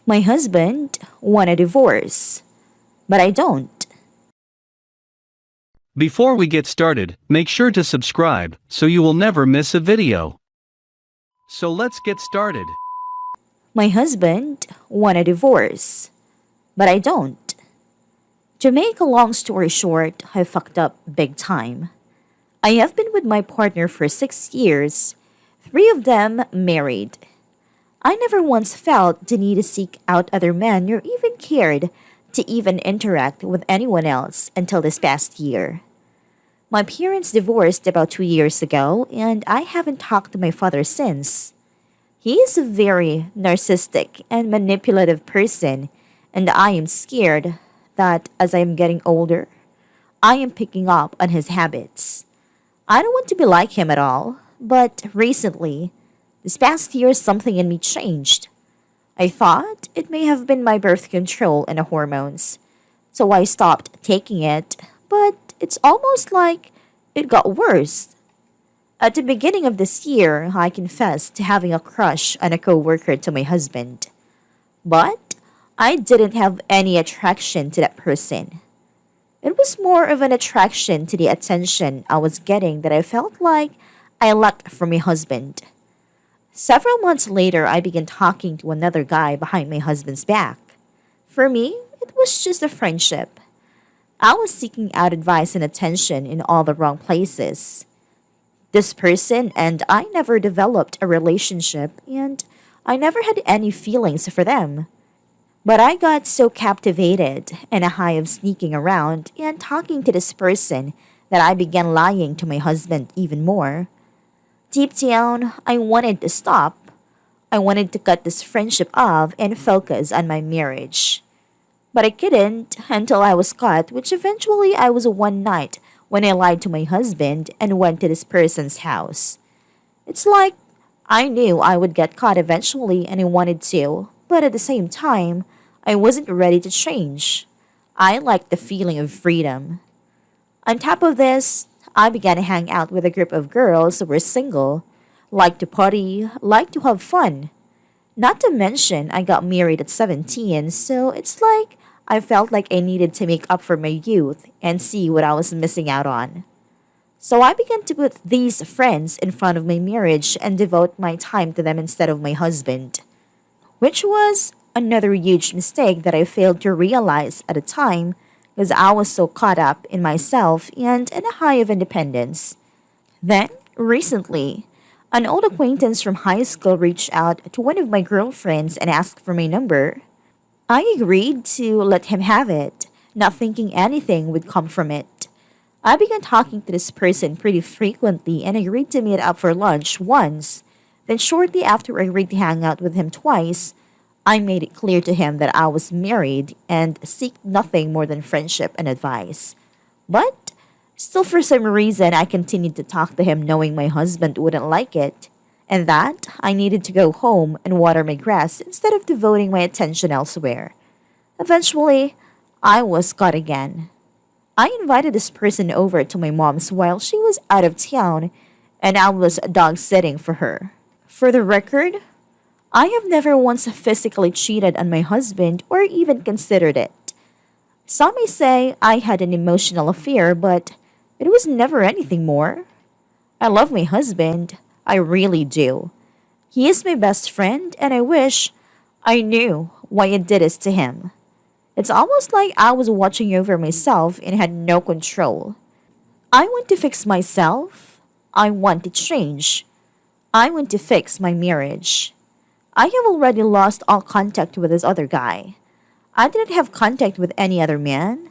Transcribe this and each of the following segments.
My husband want a divorce, but I don't. Before we get started, make sure to subscribe so you will never miss a video. So let's get started. My husband want a divorce, but I don't. To make a long story short, I fucked up big time. I have been with my partner for 6 years, three of them married. I never once felt the need to seek out other men or even cared to even interact with anyone else until this past year. My parents divorced about 2 years ago, and I haven't talked to my father since. He is a very narcissistic and manipulative person, and I am scared that as I am getting older, I am picking up on his habits. I don't want to be like him at all, but recently, this past year, something in me changed. I thought it may have been my birth control and the hormones, so I stopped taking it, but it's almost like it got worse. At the beginning of this year, I confessed to having a crush on a coworker to my husband. But I didn't have any attraction to that person. It was more of an attraction to the attention I was getting that I felt like I lacked from my husband. Several months later, I began talking to another guy behind my husband's back. For me, it was just a friendship. I was seeking out advice and attention in all the wrong places. This person and I never developed a relationship, and I never had any feelings for them. But I got so captivated in a high of sneaking around and talking to this person that I began lying to my husband even more. Deep down, I wanted to stop. I wanted to cut this friendship off and focus on my marriage. But I couldn't until I was caught, which eventually I was one night when I lied to my husband and went to this person's house. It's like I knew I would get caught eventually and I wanted to, but at the same time, I wasn't ready to change. I liked the feeling of freedom. On top of this, I began to hang out with a group of girls who were single, liked to party, liked to have fun. Not to mention, I got married at 17, so it's like I felt like I needed to make up for my youth and see what I was missing out on. So I began to put these friends in front of my marriage and devote my time to them instead of my husband, which was another huge mistake that I failed to realize at the time because I was so caught up in myself and in a high of independence. Then, recently, an old acquaintance from high school reached out to one of my girlfriends and asked for my number. I agreed to let him have it, not thinking anything would come from it. I began talking to this person pretty frequently and agreed to meet up for lunch once. Then shortly after I agreed to hang out with him twice, I made it clear to him that I was married and seek nothing more than friendship and advice. But still for some reason I continued to talk to him knowing my husband wouldn't like it, and that I needed to go home and water my grass instead of devoting my attention elsewhere. Eventually, I was caught again. I invited this person over to my mom's while she was out of town, and I was dog sitting for her. For the record, I have never once physically cheated on my husband or even considered it. Some may say I had an emotional affair, but it was never anything more. I love my husband. I really do. He is my best friend, and I wish I knew why I did this to him. It's almost like I was watching over myself and had no control. I want to fix myself. I want to change. I want to fix my marriage. I have already lost all contact with this other guy. I didn't have contact with any other man.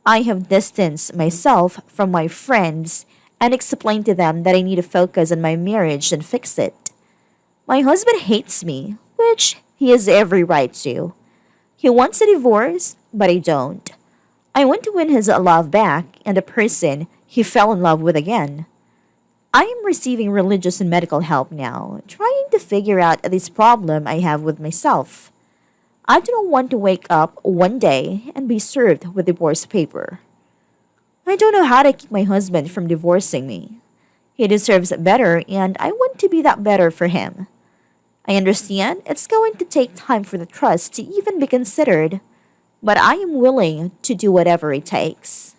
I have distanced myself from my friends and explained to them that I need to focus on my marriage and fix it. My husband hates me, which he has every right to. He wants a divorce, but I don't. I want to win his love back and the person he fell in love with again. I am receiving religious and medical help now, trying to figure out this problem I have with myself. I do not want to wake up one day and be served with divorce paper. I don't know how to keep my husband from divorcing me. He deserves better, and I want to be that better for him. I understand it's going to take time for the trust to even be considered, but I am willing to do whatever it takes.